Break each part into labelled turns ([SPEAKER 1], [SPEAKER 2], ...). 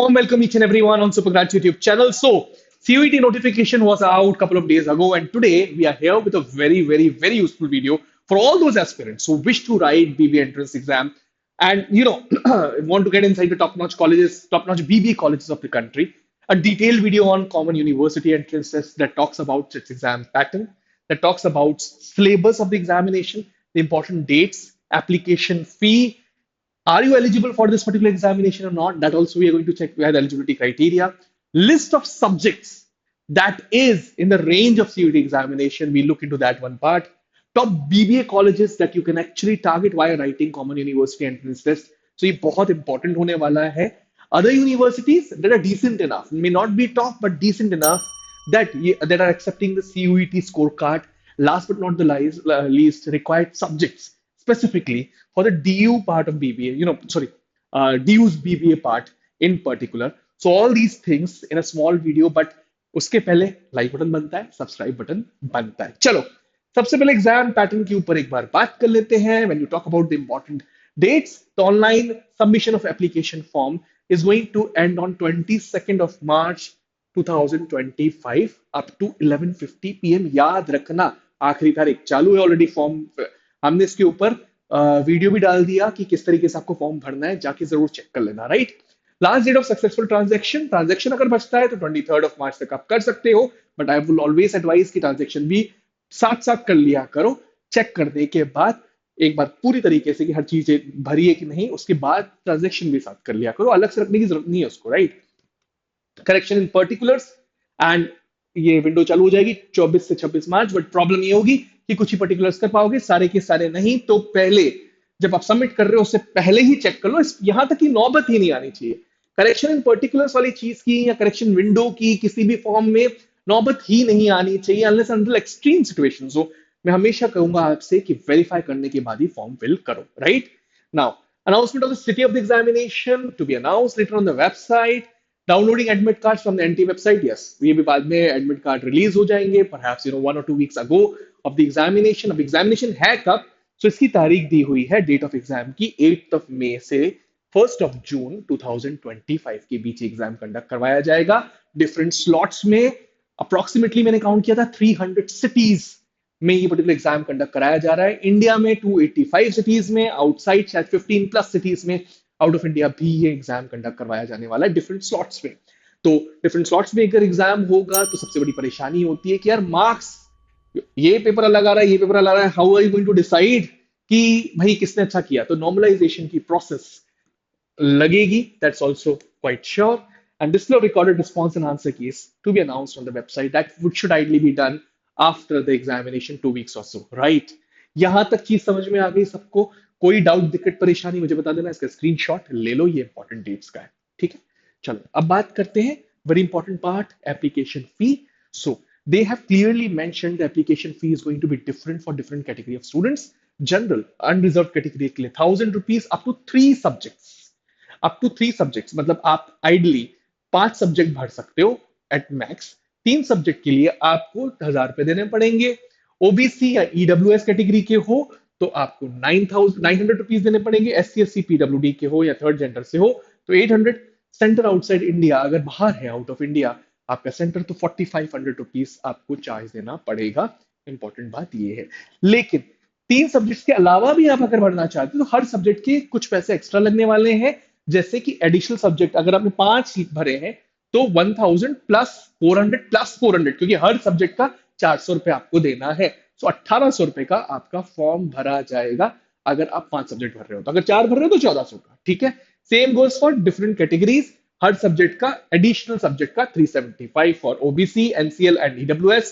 [SPEAKER 1] warm welcome each and everyone on Supergrads YouTube channel. So, CUET notification was out a couple of days ago, and today we are here with a very useful video for all those aspirants who wish to write BBA entrance exam and want to get inside the top-notch colleges, top-notch BBA colleges of the country. A detailed video on common university entrances that talks about its exam pattern, that talks about syllabus of the examination, the important dates, application fee, are you eligible for this particular examination or not? That also we are going to check. We have the eligibility criteria. List of subjects that is in the range of CUET examination. We look into that one part. Top BBA colleges that you can actually target while writing common university entrance test. So ये बहुत important होने वाला है. Other universities that are decent enough, may not be top, but decent enough that are accepting the CUET scorecard. Last but not the least, required subjects specifically for the DU part of BBA, DU's BBA part in particular. So all these things in a small video, but उसके पहले like button बनता है, subscribe button बनता है. चलो सबसे पहले exam pattern के ऊपर एक बार बात कर लेते हैं. When you talk about the important dates, the online submission of application form is going to end on 22nd of March 2025 up to 11:50 PM. याद रखना आखिरी तारीख. चालू है ऑलरेडी फॉर्म. हमने इसके ऊपर वीडियो भी डाल दिया कि किस तरीके से आपको फॉर्म भरना है, जाके जरूर चेक कर लेना. Right. Last date of successful transaction अगर बचता है तो 23rd of March तक आप कर सकते हो, but I will always advise कि ट्रांजेक्शन भी साथ साथ कर लिया करो. चेक करने के बाद एक बार पूरी तरीके से कि हर चीजें भरी है कि नहीं, उसके बाद ट्रांजेक्शन भी साथ कर लिया करो. अलग से रखने की जरूरत नहीं है उसको. Right. Correction in particulars and ये विंडो चालू हो जाएगी 24 से 26 मार्च. बट प्रॉब्लम ये होगी कि कुछ ही पर्टिकुलर्स कर पाओगे, सारे के सारे नहीं. तो पहले जब आप सबमिट कर रहे हो उससे पहले ही चेक कर लो. यहां तक की नौबत ही नहीं आनी चाहिए करेक्शन इन पर्टिकुलर्स वाली चीज की या करेक्शन विंडो की. किसी भी फॉर्म में नौबत ही नहीं आनी चाहिए अनलेस अंटिल एक्सट्रीम सिचुएशंस हो. मैं हमेशा कहूंगा आपसे कि वेरीफाई करने के बाद ही फॉर्म फिल करो. Right. Now announcement of the city of the examination to be announced later on the website. Downloading admit cards from the NT website. Yes, ये भी बाद में admit card release हो जाएंगे. Perhaps 1 or 2 weeks ago of the examination. अब examination है कब? So इसकी तारीख दी हुई है date of exam की 8th of May से 1st of June 2025 के बीच एग्जाम कंडक्ट करवाया जाएगा. डिफरेंट स्लॉट्स में अप्रोक्सीमेटली मैंने काउंट किया था 300 सिटीज में ये पर्टिकुलर एग्जाम कंडक्ट कराया जा रहा है. इंडिया में 285 सिटीज में, आउटसाइड शायद 15 प्लस सिटीज में, आउट ऑफ इंडिया भी ये एग्जाम कंडक्ट करवाया जाने वाला है डिफरेंट स्लॉट्स में. तो डिफरेंट स्लॉट्स में अगर एग्जाम होगा तो सबसे बड़ी परेशानी होती है कि यार मार्क्स, ये पेपर अलग आ रहा है, ये पेपर अलग आ रहा है. How are you going to decide कि भाई किसने अच्छा किया? तो नॉर्मलाइजेशन की प्रोसेस लगेगी. That's also quite sure. And display of recorded response and answer keys to be announced on the website. That should ideally be done after the examination 2 weeks or so. Right. यहां तक चीज समझ में आ गई सबको? कोई doubt, दिक्कत, परेशानी मुझे बता देना. इसका स्क्रीनशॉट ले लो, ये इंपॉर्टेंट डेट्स का है. ठीक है. चलो अब बात करते हैं very important part, application fee. So they have clearly mentioned the application fee is going to be different for different category of students. General unreserved category के लिए 1000 rupees up to 3 subjects. up to 3 subjects मतलब आप ideally 5 subject भर सकते हो at max. 3 subject के लिए आपको 1000 रुपए देने पड़ेंगे. ओबीसी या ईडब्ल्यूएस कैटेगरी के हो तो आपको 900 रुपीज देने पड़ेंगे. एससी एससी पीडब्ल्यूडी के हो या थर्ड जेंडर से हो तो 800. सेंटर आउटसाइड इंडिया अगर बाहर है, आउट ऑफ इंडिया आपका सेंटर, तो 4500 रुपीज आपको चार्ज देना पड़ेगा. इंपॉर्टेंट बात ये है. लेकिन 3 सब्जेक्ट्स के अलावा भी आप अगर भरना चाहते हो तो हर सब्जेक्ट के कुछ पैसे एक्स्ट्रा लगने वाले हैं. जैसे कि एडिशनल सब्जेक्ट अगर आपने 5 भरे हैं तो 1000 प्लस 400 प्लस 400, क्योंकि हर सब्जेक्ट का 400 रुपए आपको देना है. सो 1800 रुपए का आपका फॉर्म भरा जाएगा अगर आप 5 सब्जेक्ट भर रहे हो. तो अगर 4 भर रहे हो तो 1400 का. ठीक है. Same goes for different categories. हर सब्जेक्ट का, एडिशनल सब्जेक्ट का 375 for OBC, NCL and EWS.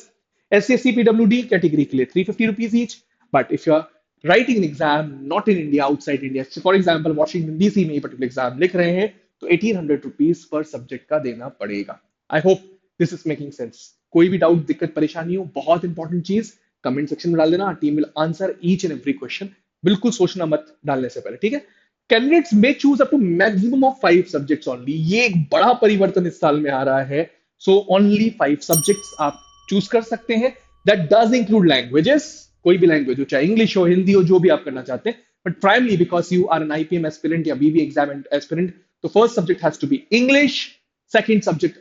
[SPEAKER 1] SC पीडब्ल्यूडी कैटेगरी के लिए 350 rupees each. But if you are writing an exam not in India, outside India, for example Washington DC में ये particular exam लिख रहे हैं तो 1800 रुपीज पर सब्जेक्ट का देना पड़ेगा. I hope this is making sense. कोई भी डाउट, दिक्कत, परेशानी हो, बहुत इंपॉर्टेंट चीज कमेंट सेक्शन में डाल देना. Team will answer each and every question. बिल्कुल सोचना मत डालने से पहले. ठीक है. Candidates may choose up to maximum of 5 subjects only. ये एक बड़ा परिवर्तन इस साल में आ रहा है. सो ओनली 5 सब्जेक्ट्स आप चूज कर सकते हैं. That does include languages. कोई भी लैंग्वेज हो, चाहे इंग्लिश हो, हिंदी हो, जो भी आप करना चाहते हैं. But primarily because you are an IPM aspirant या बीबी एग्जाम एस्पिरेंट, तो first subject has to be English, second subject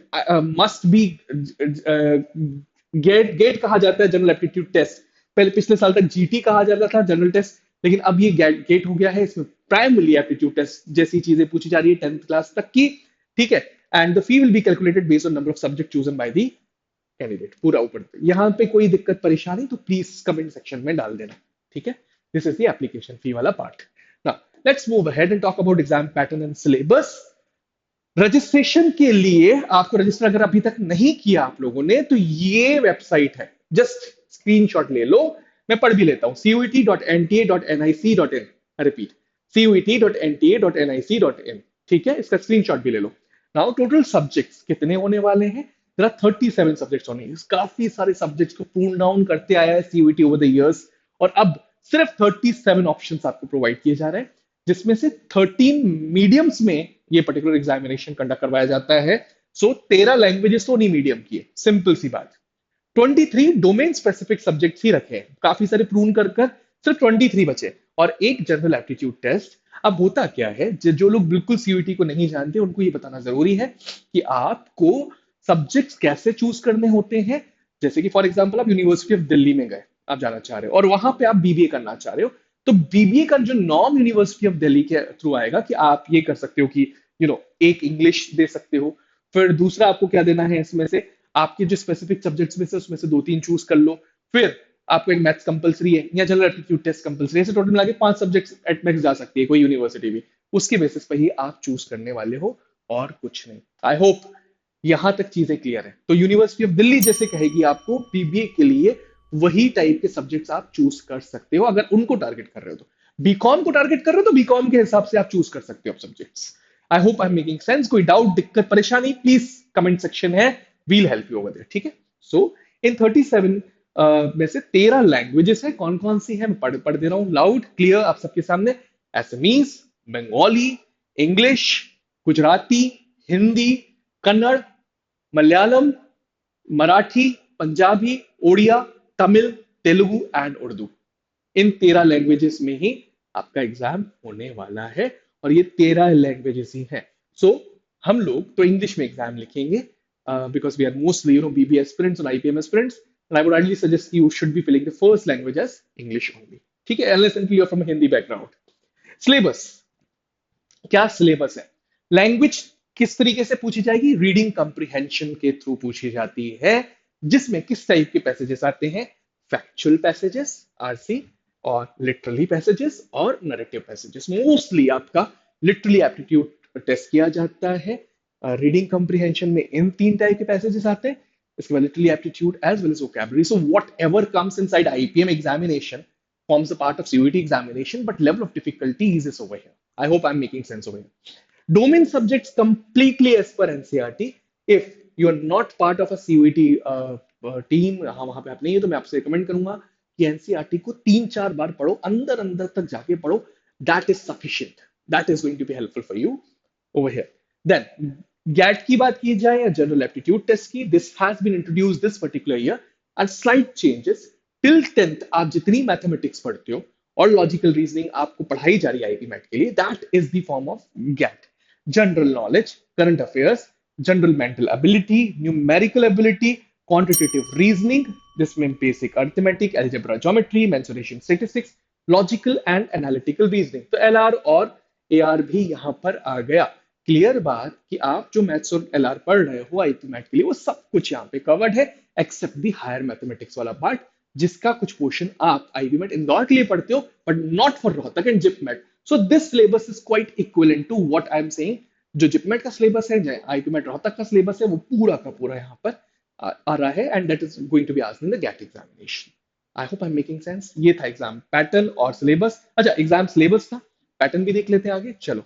[SPEAKER 1] must be GAT कहा जाता है जनरल एप्टीट्यूड टेस्ट, पहले पिछले साल तक जीटी कहा जाता था जनरल टेस्ट, लेकिन अब ये गेट हो गया है, इसमें प्राइमरी एप्टीट्यूड टेस्ट जैसी चीजें पूछी जा रही है 10th क्लास तक की, ठीक है। And the fee will be calculated based on number of subject chosen by the candidate, पूरा ऊपर। यहाँ पे कोई दिक्कत परेशानी तो प्लीज कमेंट सेक्शन में डाल देना, ठीक है। This is the application fee वाला part. Now let's move ahead and talk about exam pattern and syllabus. Registration के लिए आपको रजिस्टर अगर अभी तक नहीं किया आप लोगों ने तो ये वेबसाइट है, जस्ट स्क्रीनशॉट ले लो, मैं पढ़ भी लेता हूं, cuet.nta.nic.in, रिपीट, cuet.nta.nic.in, ठीक है, इसका स्क्रीनशॉट भी ले लो। नाउ टोटल सब्जेक्ट्स कितने होने वाले हैं, देयर आर 37 सब्जेक्ट्स होने, काफी सारे सब्जेक्ट्स को पूर्ण डाउन करते आया है सीयूईटी ओवर द इयर्स, और अब सिर्फ 37 ऑप्शंस आपको प्रोवाइड किए जा रहे हैं, जिसमें से 13 मीडियम्स में ये पर्टिकुलर एग्जामिनेशन कंडक्ट करवाया जाता है। सो 13 लैंग्वेजेस तो नहीं मीडियम की है, सिंपल सी बात। 23 डोमेन स्पेसिफिक सब्जेक्ट्स ही रखे हैं, काफी सारे प्रून कर सिर्फ 23 बचे, और एक जनरल एप्टीट्यूड टेस्ट। अब होता क्या है, जो लोग बिल्कुल सीयूईटी को नहीं जानते उनको ये बताना जरूरी है कि आपको सब्जेक्ट्स कैसे चूज करने होते हैं। जैसे कि फॉर एग्जांपल आप यूनिवर्सिटी ऑफ दिल्ली में गए, आप जाना चाह रहे हो और वहां पे आप बीबीए करना चाह रहे हो, तो बीबीए का जो नॉर्म यूनिवर्सिटी ऑफ दिल्ली के थ्रू आएगा कि आप ये कर सकते हो कि एक इंग्लिश दे सकते हो, फिर दूसरा आपको क्या देना है, इसमें से आपके जो स्पेसिफिक सब्जेक्ट्स में से उसमें से 2-3 चूज कर लो, फिर आपको एक मैथ्स कंपलसरी है या जनरल एप्टीट्यूड टेस्ट कंपलसरी है, ऐसे टोटल मिला के 5 सब्जेक्ट्स एट मैक्स जा सकती है कोई यूनिवर्सिटी भी, उसके बेसिस पर ही आप चूज करने वाले हो और कुछ नहीं। आई होप यहां तक चीजें क्लियर है। तो यूनिवर्सिटी ऑफ दिल्ली जैसे कहेगी आपको बीबीए के लिए, वही टाइप के सब्जेक्ट्स आप चूज कर सकते हो अगर उनको टारगेट कर रहे हो तो। बीकॉम को टारगेट कर रहे हो तो बीकॉम के हिसाब से आप चूज कर सकते हो subjects. I hope I am making sense. कोई डाउट, दिक्कत, परेशानी, प्लीज कमेंट सेक्शन है, we'll help you over there, ठीक है। सो इन 37 में से 13 लैंग्वेजेस है, कौन कौन सी है मैं पढ़ दे रहा हूं लाउड क्लियर आप सबके सामने। Assamese, Bengali, English, Gujarati, Hindi, Kannada, Malayalam, Marathi, Punjabi, Odia, Tamil, Telugu and Urdu. In 13 languages में ही आपका एग्जाम होने वाला है, और ये 13 लैंग्वेजेस ही हैं। सो हम लोग तो इंग्लिश में एग्जाम लिखेंगे because we are mostly BBA aspirants और IPM aspirants, and I would ideally suggest you should be filling the first language as English only, ठीक है, unless and you are from Hindi background. Syllabus, क्या syllabus है, language किस तरीके से पूछी जाएगी, रीडिंग कंप्रीहेंशन के थ्रू पूछी जाती है, जिसमें किस टाइप के पैसेजेस आते हैं, फैक्चुअल पैसेजेस आरसी, और लिटरली पैसेजेस और नरेटिव पैसेजेस। मोस्टली आपका लिटरली एप्टीट्यूड टेस्ट किया जाता है। रीडिंग कंप्रीहेंशन में इन 3 टाइप के पैसेजेस आते हैं, इसके बाद literally aptitude as well as vocabulary. So whatever comes inside IPM examination forms a part of CUET examination, but level of difficulties is over here. I hope I'm making sense over here. Domain subjects completely as per NCERT. If you are not part of a CUET team, वहां पे आप नहीं है, तो मैं आपसे recommend करूंगा कि NCERT को 3-4 बार पढ़ो, अंदर अंदर तक जाके पढ़ो. That is sufficient. That is going to be helpful for you over here. Then GAT की बात की जाए या जनरल एप्टीट्यूड टेस्ट की, this has been introduced this particular year and slight changes. Till 10th आप जितनी मैथमेटिक्स पढ़ते हो और लॉजिकल रीजनिंग आपको पढ़ाई जा रही है आईआईटी मैट के लिए, that is the form of GAT. General knowledge, current affairs, general mental ability, numerical ability, quantitative reasoning, जिसमें basic arithmetic, algebra, geometry, mensuration, statistics, logical and analytical reasoning. तो LR और एआर भी यहां पर आ गया। Clear बात कि आप जो मैथ्स और एलआर पढ़ रहे हो आईआईटी मैट के लिए, वो सब कुछ यहाँ पे कवर्ड है एक्सेप्ट दी हायर मैथमेटिक्स वाला पार्ट, जिसका कुछ पोर्शन आप आईआईटी मैट इंदौर के लिए पढ़ते हो, but not for Rohtak and JIPMAT. So this syllabus is quite equivalent to what I am saying. जो जिपमेट का सिलेबस है, जो आईआईटी मैट रोहतक का सिलेबस है, वो पूरा का पूरा यहाँ पर आ रहा है, and that is going to be asked in the GAT examination. I hope I am making sense. ये था एग्जाम पैटर्न और सिलेबस। अच्छा, एग्जाम सिलेबस था, पैटर्न भी देख लेते हैं आगे। चलो,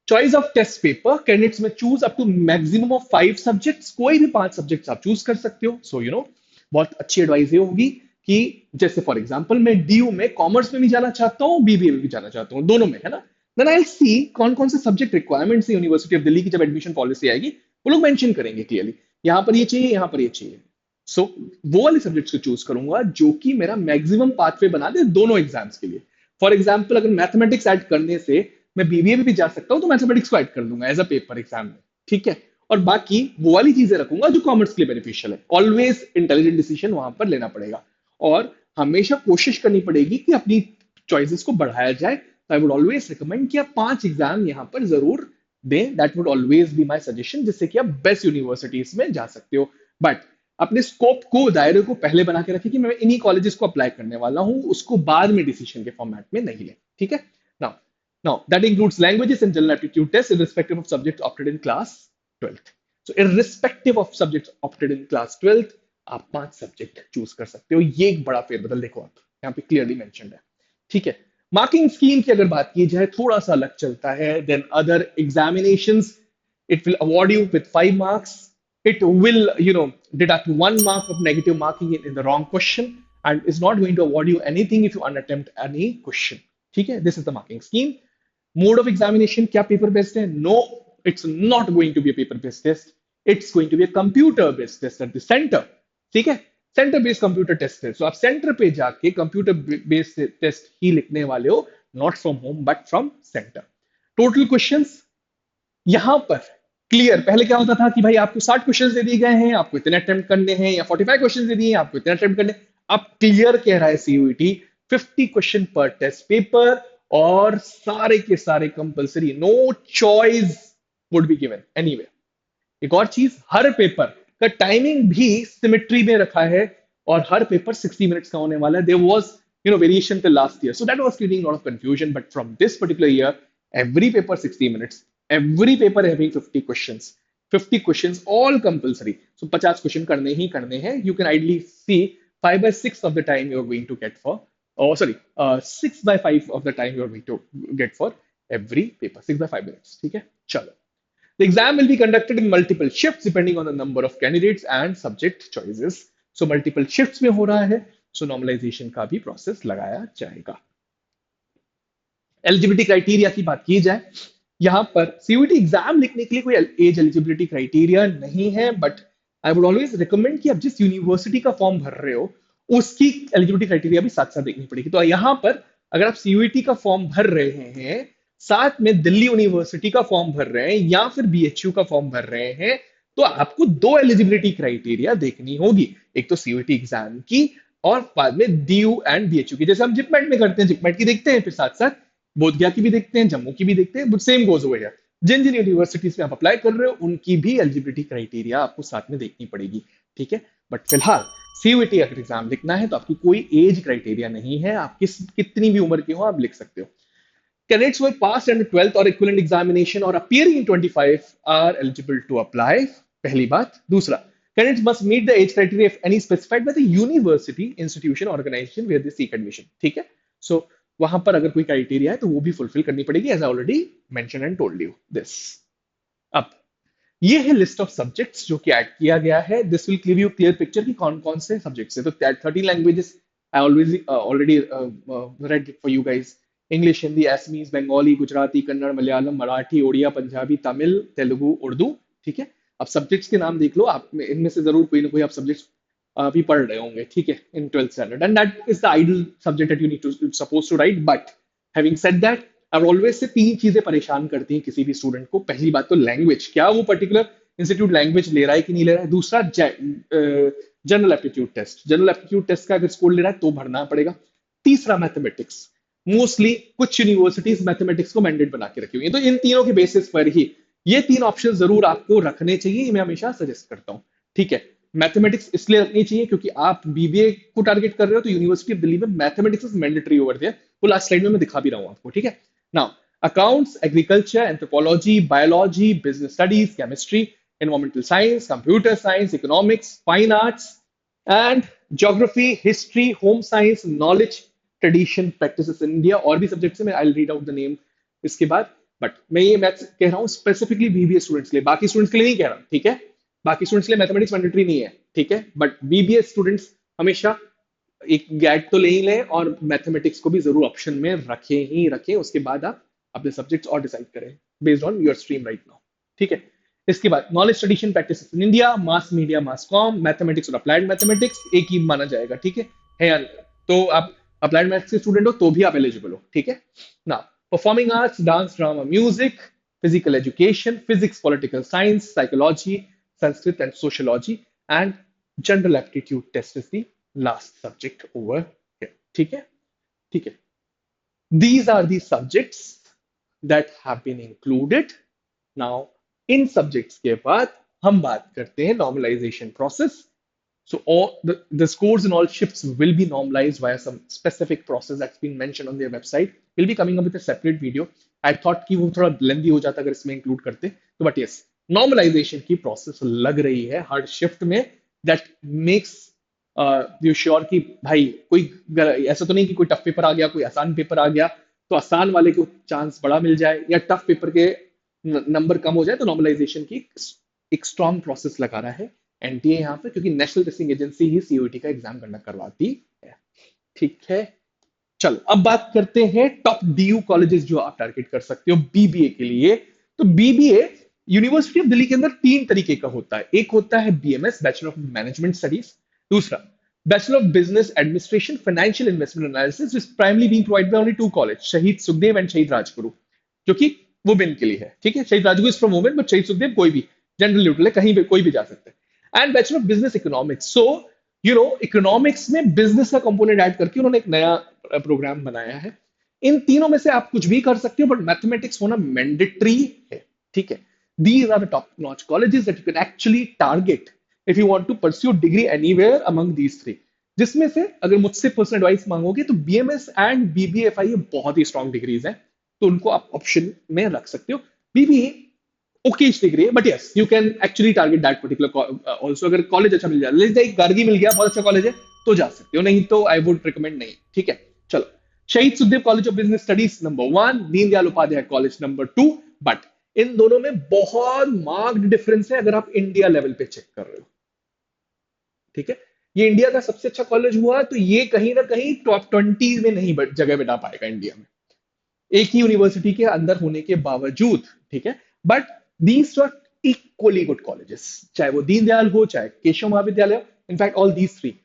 [SPEAKER 1] choice of test paper, candidates में choose up to maximum of 5 subjects, कोई भी 5 सब्जेक्ट्स आप चूज कर सकते हो। सो बहुत अच्छी एडवाइस ये होगी कि जैसे फॉर एग्जांपल मैं डीयू में कॉमर्स में भी जाना चाहता हूँ, बीबीए में भी जाना चाहता हूँ, दोनों में, है ना। देन आई विल सी कौन कौन से सब्जेक्ट रिक्वायरमेंट्स है यूनिवर्सिटी ऑफ दिल्ली की, जब एडमिशन पॉलिसी आएगी वो लोग मेंशन करेंगे क्लियरली, यहाँ पर ये चाहिए, यहाँ पर ये चाहिए। सो वो वाले सब्जेक्ट्स को चूज करूंगा जो कि मेरा मैक्सिमम पाथवे बना दे दोनों एग्जाम्स के लिए। फॉर एग्जाम्पल अगर मैथमेटिक्स ऐड करने से मैं बीबीए में भी जा सकता हूँ, तो मैथमेटिक्स को ऐड कर दूंगा एज अ पेपर एग्जाम में, ठीक है। और बाकी वो वाली चीजें रखूंगा जो कॉमर्स के लिए बेनिफिशियल है। ऑलवेज इंटेलिजेंट डिसीजन वहां पर लेना पड़ेगा, और हमेशा कोशिश करनी पड़ेगी कि अपनी चॉइसेस को बढ़ाया जाए। तो आई वुड ऑलवेज रिकमेंड कि आप 5 एग्जाम यहाँ पर जरूर दें। That would always be my suggestion, जिससे कि आप बेस्ट यूनिवर्सिटीज में जा सकते हो। बट अपने स्कोप को, दायरे को पहले बना के रखें कि मैं इन्हीं कॉलेजेस को अप्लाई करने वाला हूं, उसको बाद में डिसीजन के फॉर्मेट में नहीं ले, ठीक है। Now now that includes languages and general aptitude test irrespective of subject opted in class 12th। so irrespective of subjects opted in class 12th, आप 5 सब्जेक्ट चूज कर सकते हो। ये एक बड़ा फेरबदल देखो, आप यहाँ पे क्लियरली मेंशन्ड है, ठीक है। मार्किंग स्कीम की अगर बात की जाए, थोड़ा सा अलग चलता है then other examinations. It will award you with 5 marks. It will, deduct 1 mark of negative marking in the wrong question, and is not going to award you anything if you unattempt any question. ठीक है, this is the marking scheme. Mode of examination, क्या paper based है? No, it's not going to be a paper based test. It's going to be a computer based test at the center. ठीक है, centre based computer test है। सो आप centre पे जाके computer based test ही लिखने वाले हो, not from home but from centre. Total questions यहां पर क्लियर। पहले क्या होता था कि भाई आपको 60 क्वेश्चन दे दिए गए हैं, आपको इतने अटेम्प्ट करने हैं, या 45 क्वेश्चन दे दिए हैं, आपको इतने अटेम्प्ट करने। अब क्लियर कह रहा है सीयूईटी 50 क्वेश्चन पर टेस्ट पेपर, और सारे के सारे compulsory, no choice would be given anyway. एक और चीज, हर पेपर का टाइमिंग भी सिमेट्री में रखा है, और हर पेपर 60 मिनट्स का होने वाला है। There was variation till last year, so that was creating lot of confusion, but from this particular year every paper 60 minutes, every paper having 50 questions all compulsory, so 50 question करने ही करने हैं। You can ideally see 5/6 of the time you are going to get for, oh sorry, 6/5 of the time you are going to get for every paper, 6/5 minutes, ठीक है। चलो, the exam will be conducted in multiple shifts depending on the number of candidates and subject choices, so multiple shifts में हो रहा है, so normalization का भी process लगाया जाएगा। एलिजिबिलिटी क्राइटेरिया की बात की जाए, यहां पर सीयूईटी एग्जाम लिखने के लिए कोई एज एलिजिबिलिटी क्राइटेरिया नहीं है, but I would always recommend कि आप जिस यूनिवर्सिटी का फॉर्म भर रहे हो, उसकी एलिजिबिलिटी क्राइटेरिया भी साथ साथ देखनी पड़ेगी। तो यहां पर अगर आप सीयूईटी का फॉर्म भर रहे हैं, साथ में दिल्ली यूनिवर्सिटी का फॉर्म भर रहे हैं, या फिर बीएचयू का फॉर्म भर रहे हैं, तो आपको 2 एलिजिबिलिटी क्राइटेरिया देखनी होगी। एक तो सीयूईटी एग्जाम की, और बाद में डीयू एंड बीएचयू की। जैसे हम जिपमेट में करते हैं, जिपमेट की देखते हैं, फिर साथ साथ बोधगया की भी देखते हैं, जम्मू की भी देखते हैं, but same goes over here. जिन जिन यूनिवर्सिटीज में आप अप्लाई कर रहे हो, उनकी भी एलिजिबिलिटी क्राइटेरिया आपको साथ में देखनी पड़ेगी, ठीक है। बट फिलहाल सीयूईटी अगर एग्जाम लिखना है, तो आपकी कोई एज क्राइटेरिया नहीं है, आप कितनी भी उम्र के हो आप लिख सकते हो। Candidates who have passed under 12th or equivalent examination or appearing in 25 are eligible to apply, पहली बात। दूसरा, candidates must meet the age criteria if any specified by the university, institution, organization where they seek admission, ठीक है। So वहां पर अगर कोई criteria है, तो वो भी फुलफिल करनी पड़ेगी, as I already mention and told you this. अब ये है लिस्ट ऑफ सब्जेक्ट्स जो कि ऐड किया गया है। This will give you clear picture कि कौन कौन से सब्जेक्ट्स है। तो 13 languages I already red for you guys. English, Hindi, Assamese, Bengali, Gujarati, Kannada, Malayalam, Marathi, Odia, Punjabi, Tamil, Telugu, Urdu, ठीक है। अब सब्जेक्ट्स के नाम देख लो, आप इनमें से जरूर कोई ना कोई आप सब्जेक्ट्स भी पढ़ रहे होंगे, ठीक है, in 12th standard, and that is the ideal subject that you need to suppose to write. But having said that, अब ऑलवेज से 3 चीजें परेशान करती हैं किसी भी स्टूडेंट को। पहली बात तो लैंग्वेज, क्या वो पर्टिकुलर इंस्टीट्यूट लैंग्वेज ले रहा है कि नहीं ले रहा है। दूसरा, general aptitude test, general aptitude test का अगर स्कोर ले रहा है तो भरना पड़ेगा। तीसरा, मैथमेटिक्स, मोस्टली कुछ यूनिवर्सिटीज मैथमेटिक्स को मैंडेट बना के रखी हुई है। तो इन तीनों के बेसिस पर ही ये 3 ऑप्शन जरूर आपको रखने चाहिए, मैं हमेशा सजेस्ट करता हूं, ठीक है। मैथमेटिक्स इसलिए रखनी चाहिए क्योंकि आप बीबीए को टारगेट कर रहे हो, तो यूनिवर्सिटी ऑफ दिल्ली में mathematics is mandatory over there. वो लास्ट स्लाइड में मैं दिखा भी रहा हूं आपको, ठीक है। Now, accounts, agriculture, anthropology, biology, business studies, chemistry, environmental science, computer science, economics, fine arts and geography, history, home science, knowledge, tradition, practices in India, और भी सब्जेक्ट्स हैं, मैं I will read out the name इसके बाद। But मैं ये maths कह रहा हूँ स्पेसिफिकली बीबीए स्टूडेंट्स के लिए, बाकी स्टूडेंट्स के लिए नहीं कह रहा, ठीक है। बाकी स्टूडेंट्स के लिए मैथमेटिक्स मैंडेटरी नहीं है, ठीक है, बट बीबीए स्टूडेंट्स हमेशा एक गैट तो ले ही लें, और मैथमेटिक्स को भी जरूर ऑप्शन में रखें। उसके बाद आप अपने सब्जेक्ट्स और डिसाइड करें based on your stream right now, ठीक है। इसके बाद knowledge, tradition, practice in India, mass media, mass com, mathematics और अप्लाइड मैथमेटिक्स एक ही माना जाएगा, ठीक है। तो आप अप्लाइड मैथ्स के स्टूडेंट हो तो भी आप एलिजिबल हो, ठीक है ना। performing arts, dance, drama, music, physical education, physics, political science, psychology, Sanskrit, and sociology, and general aptitude test is the last subject over here. ठीक है? ठीक है. These are the subjects that have been included. Now, in subjects के बाद हम बात करते हैं normalization process. So all the scores in all shifts will be normalized via some specific process that's been mentioned on their website. We'll be coming up with a separate video. I thought कि वो थोड़ा lengthy हो जाता अगर इसमें include करते. तो but yes, normalization की process लग रही है हर shift में. That makes यू श्योर कि भाई कोई ऐसा तो नहीं कि कोई टफ पेपर आ गया, कोई आसान पेपर आ गया तो आसान वाले को चांस बड़ा मिल जाए, या टफ पेपर के नंबर कम हो जाए. तो नॉर्मलाइजेशन की एक स्ट्रॉन्ग प्रोसेस लगा रहा है एनटीए यहाँ पे, क्योंकि नेशनल टेस्टिंग एजेंसी ही सीओईटी का एग्जाम कंडक्ट करवाती है. ठीक है, चलो अब बात करते हैं टॉप डीयू कॉलेजेस जो आप टारगेट कर सकते हो बीबीए के लिए. तो बीबीए यूनिवर्सिटी ऑफ दिल्ली के अंदर तीन तरीके का होता है. एक होता है BMS, bachelor of management studies. दूसरा bachelor of business administration financial investment analysis, which primarily being provided by only two college, Shaheed Sukhdev and शहीद राजगुरु, जो कि वुमेन के लिए है. ठीक है, शहीद Rajguru is from women, but शहीद सुखदेव कोई भी जनरल न्यूट्रल है, कहीं भी कोई भी जा सकता है. And bachelor of business economics. So economics में बिजनेस का कंपोनेंट ऐड करके उन्होंने एक नया प्रोग्राम बनाया है. इन तीनों में से आप कुछ भी कर सकते हो, बट मैथमेटिक्स होना मैंडेटरी है. ठीक है, these are the top notch colleges that you can actually target if you want to pursue degree anywhere among these three. जिसमें से अगर मुझसे पर्सनल एडवाइस मांगोगे तो बीएमएस एंड बीबीएफआई ये बहुत ही स्ट्रॉन्ग डिग्रीज हैं, तो उनको आप ऑप्शन में रख सकते हो. बीबीए ओकेश डिग्री है, but yes you can actually target that particular also. अगर कॉलेज अच्छा मिल जाए, लेट्स से गार्गी मिल गया, बहुत अच्छा कॉलेज है, तो जा सकते हो, नहीं तो आई वुड रिकमेंड नहीं. ठीक है, चलो. Shaheed Sukhdev college of business studies number 1, Deendayal Upadhyay college number 2. But इन दोनों में बहुत मार्क्ड डिफरेंस है अगर आप इंडिया लेवल पे चेक कर रहे हो. ठीक है, ये इंडिया का सबसे अच्छा कॉलेज हुआ तो ये कहीं ना कहीं टॉप 20 में नहीं जगह बिठा पाएगा इंडिया में, एक ही यूनिवर्सिटी के अंदर होने के बावजूद. ठीक है, but these are equally good colleges, चाहे वो दीनदयाल हो, चाहे Keshav Mahavidyalaya. In fact all these three,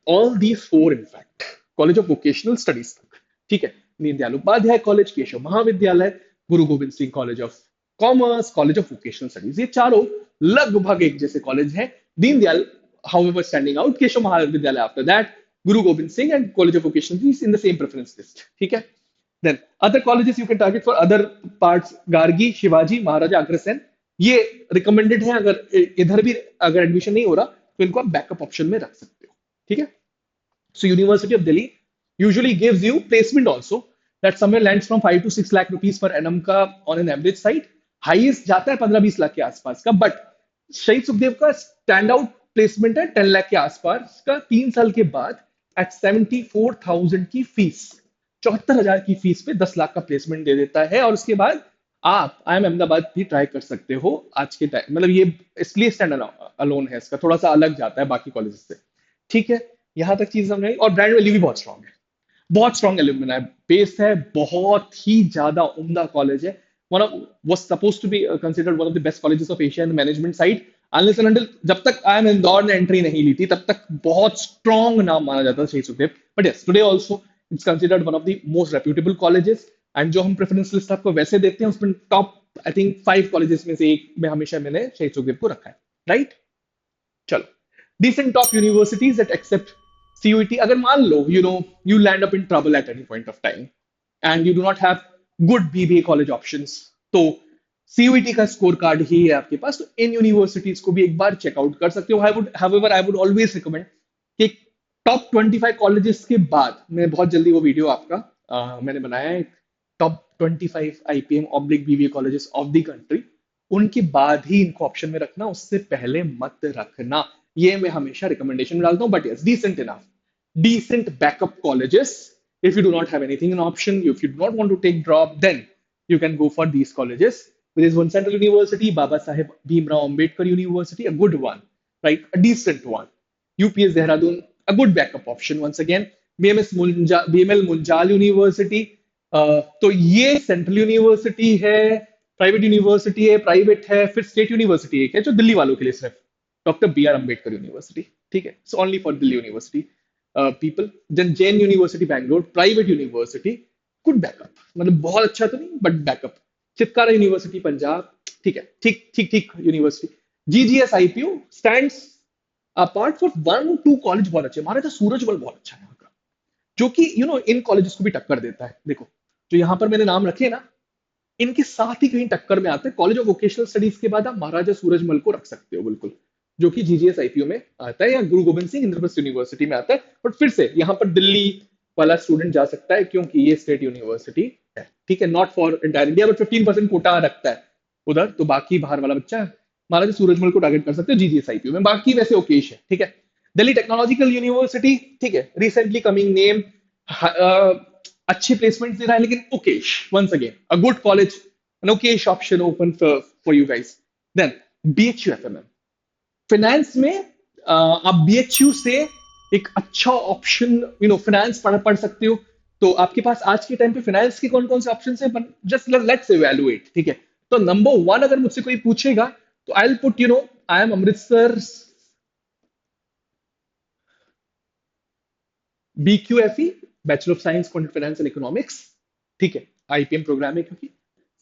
[SPEAKER 1] all these four in fact college of vocational studies तक. ठीक है, Deendayal Upadhyay college, Keshav Mahavidyalaya, Guru Gobind Singh college of commerce, college of vocational studies, ये चारों लगभग एक जैसे कॉलेज हैं. Deendayal however standing out, Keshav महाविद्यालय after that, Guru Gobind Singh and college of vocational studies in the same preference list. ठीक है, then other colleges you can target for other parts, Gargi, Shivaji, Maharaja Agrasen, ये रिकमेंडेड है. अगर इधर भी अगर एडमिशन नहीं हो रहा तो इनको आप बैकअप ऑप्शन में रख सकते हो. ठीक है, so University of Delhi usually gives you placement also that somewhere lands from 5 to 6 lakh rupees per annum का on an average side. Highest जाता है 15-20 लाख के आसपास का, बट शहीद सुखदेव का स्टैंड आउट प्लेसमेंट है 10 लाख के आसपास का 3 साल के बाद एट 74,000 की फीस, 74,000 की फीस पे 10 लाख का प्लेसमेंट दे देता है. और उसके बाद आप IIM अहमदाबाद भी ट्राई कर सकते हो आज के टाइम, मतलब ये इसलिए स्टैंड अलोन है, इसका थोड़ा सा अलग जाता है बाकी कॉलेज से. ठीक है, यहां तक चीज समझ आई. और ब्रांड वैल्यू भी बहुत स्ट्रॉन्ग है, बहुत स्ट्रॉन्ग एल्यूमिनाई बेस है, बहुत ही ज्यादा उम्दा कॉलेज है. One of was supposed to be considered one of the best colleges of Asia in management side. Unless and until जब तक IIM इंदौर ने एंट्री नहीं ली थी तब तक बहुत स्ट्रॉन्ग नाम माना जाता था शहीद Sukhdev. But yes, today also it's considered one of the most reputable colleges. And जो हम प्रेफरेंस लिस्ट आपको वैसे देते हैं उसमें टॉप आई थिंक 5 कॉलेजेस में से एक में हमेशा मैंने शहीद सुखदेव को रखा है. राइट, चलो. Decent top universities that accept CUET. अगर मान लो you land up in trouble at any point of time and you do not have good BBA college options, तो CUET का स्कोर कार्ड ही है आपके पास, तो इन यूनिवर्सिटीज को भी एक बार चेकआउट कर सकते हो. आई वुड ऑलवेज रिकमेंड कि टॉप 25 कॉलेजेस के बाद, मैं बहुत जल्दी वो वीडियो आपका मैंने बनाया है, top 25 IPM oblique BBA colleges of the country, उनके बाद ही इनको ऑप्शन में रखना, उससे पहले मत रखना. ये मैं हमेशा रिकमेंडेशन में डालता हूँ. But yes, decent enough, decent backup colleges. If you do not have anything in option, if you do not want to take drop, then you can go for these colleges. There is one Central University, Baba Saheb Bhimrao Ambedkar University, a good one, right? A decent one. UPS Dehradun, a good backup option once again. BML Munjal University. तो ये central university है, private university है, private है, फिर state university एक है जो दिल्ली वालों के लिए सिर्फ, डॉक्टर BR अम्बेडकर यूनिवर्सिटी. ठीक है, so only for Delhi university people. Then Jain University Bangalore, private university. Good backup, मतलब बहुत अच्छा तो नहीं but backup. Chitkara university Punjab, ठीक है, ठीक ठीक ठीक university. GGS IPU stands apart for one two college बहुत अच्छे, हमारा तो सूरजमल बहुत अच्छा है यहाँ का, जो कि इन कॉलेजेस को भी टक्कर देता है। देखो जो यहाँ पर मैंने नाम रखे ना, इनके साथ ही कहीं टक्कर में आते हैं। कॉलेज ऑफ वोकेशनल स्टडीज के बाद आप महाराजा सूरजमल को रख सकते हो बिल्कुल, जो कि जीजीएस आईपीयू में आता है, या गुरु गोविंद सिंह इंद्रप्रस्थ यूनिवर्सिटी में आता है। बट फिर से यहाँ पर दिल्ली वाला स्टूडेंट जा सकता है क्योंकि ये स्टेट यूनिवर्सिटी है, ठीक है, not for entire India, but 15% quota रखता है उधर, तो बाकी बाहर वाला बच्चा महाराजा सूरजमल को टारगेट कर सकते हो जीजीएस आईपीयू में, बाकी वैसे ओकेश है, ठीक है। दिल्ली टेक्नोलॉजिकल यूनिवर्सिटी, ठीक है, रिसेंटली कमिंग नेम, अच्छी प्लेसमेंट दे रहा है, लेकिन okayish, once again a good college, an okayish option open for you guys. Then BHU FMM finance में आप बीएचयू से एक अच्छा ऑप्शन फाइनेंस पढ़ सकते हो। तो आपके पास आज के टाइम पे फाइनेंस के कौन कौन से ऑप्शन है, जस्ट लेट्स इवैल्यूएट, ठीक है। तो नंबर वन अगर मुझसे कोई पूछेगा तो I will put I am Amritsar BQFE, bachelor of science computer finance and economics, ठीक है, आईपीएम प्रोग्राम है क्योंकि।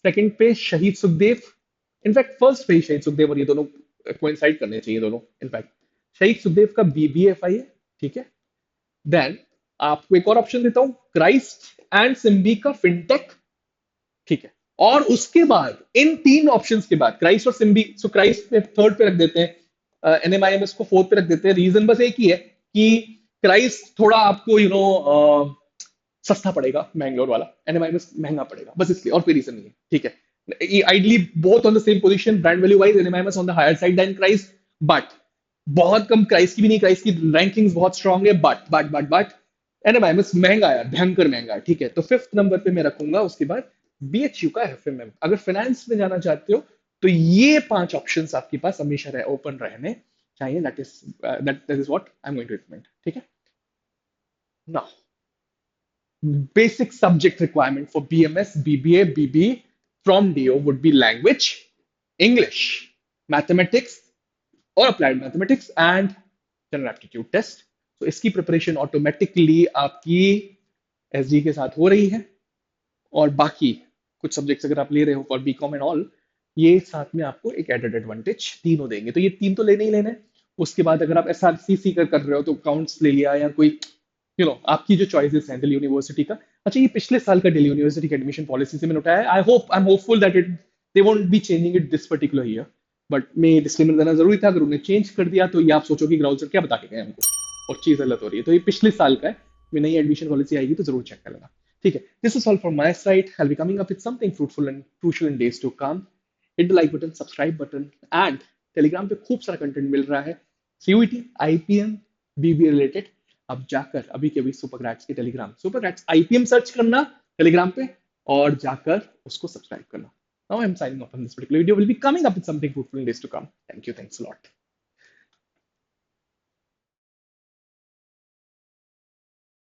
[SPEAKER 1] सेकंड पे शहीद सुखदेव, इनफैक्ट फर्स्ट पे ही शहीद सुखदेव, और ये दोनों कोइंसाइड करने चाहिए दोनों, इनफैक्ट शहीद सुखदेव का BBFI है, ठीक है। देन आपको एक और ऑप्शन देता हूं, क्राइस्ट एंड सिम्बी का फिनटेक, ठीक है। और उसके बाद इन तीन ऑप्शंस के बाद क्राइस्ट और सिम्बी, सो क्राइस्ट पे थर्ड पे रख देते हैं, NMIMS को फोर्थ पे रख देते हैं। रीजन बस एक ही है कि क्राइस्ट थोड़ा आपको सस्ता पड़ेगा, मैंगलोर वाला, NMIMS महंगा पड़ेगा, बस इसलिए, और कोई रीजन नहीं है, ठीक है। Ideally both on the same position, brand value wise NMIMS on the higher side than Christ, but बहुत कम क्राइस्ट की भी नहीं, क्राइस्ट की रैंकिंग बहुत स्ट्रांग है, बट NMIMS महंगा है, भयंकर महंगा है, ठीक है। तो फिफ्थ नंबर पे मैं रखूंगा, उसके बाद BHU का FMM। अगर फाइनेंस में जाना चाहते हो तो ये पांच ऑप्शंस आपके पास हमेशा ओपन रहने चाहिए, that is what I am going to recommend, ठीक है। Now basic subject requirement for BMS, BBA, BBE from DO would be language, English, mathematics or applied mathematics and general aptitude test. So इसकी preparation automatically आपकी SD के साथ हो रही है, और बाकी कुछ सब्जेक्ट्स अगर आप ले रहे हो फॉर बीकॉम एंड ऑल, ये साथ में आपको एक एडेड एडवांटेज तीनों देंगे। तो ये तीन तो लेने ही लेने हैं। उसके बाद अगर आप SRCC कर रहे हो तो काउंट्स ले लिया, या कोई आपकी जो चॉइसेस हैं दिल्ली यूनिवर्सिटी का। अच्छा, ये पिछले साल का दिल्ली यूनिवर्सिटी की एडमिशन पॉलिसी से मैंने उठाया है। I am hopeful that they won't be changing it this particular year, but मैं डिस्क्लेमर देना जरूरी था, अगर उन्हें चेंज कर दिया तो ये आप सोचोगे ग्राउंड सर क्या बता के गए हमको, और चीज गलत हो रही है। तो ये पिछले साल का है, मैं नई एडमिशन पॉलिसी आएगी तो जरूर चेक कर लेना, ठीक है। This is all from my side, I will be coming up with something fruitful and crucial in days to come. Hit the like button, subscribe button, and Telegram पे खूब सारा कंटेंट मिल रहा है, सीयूईटी, आईपीएम, बीबीए रिलेटेड। अब जाकर अभी के अभी सुपरग्रैट्स के टेलीग्राम, सुपरग्रैट्स आईपीएम सर्च करना टेलीग्राम पे, और जाकर उसको सब्सक्राइब करना। Now I am signing off on this particular video, will be coming up with something fruitful in days to come. Thank you, thanks a lot.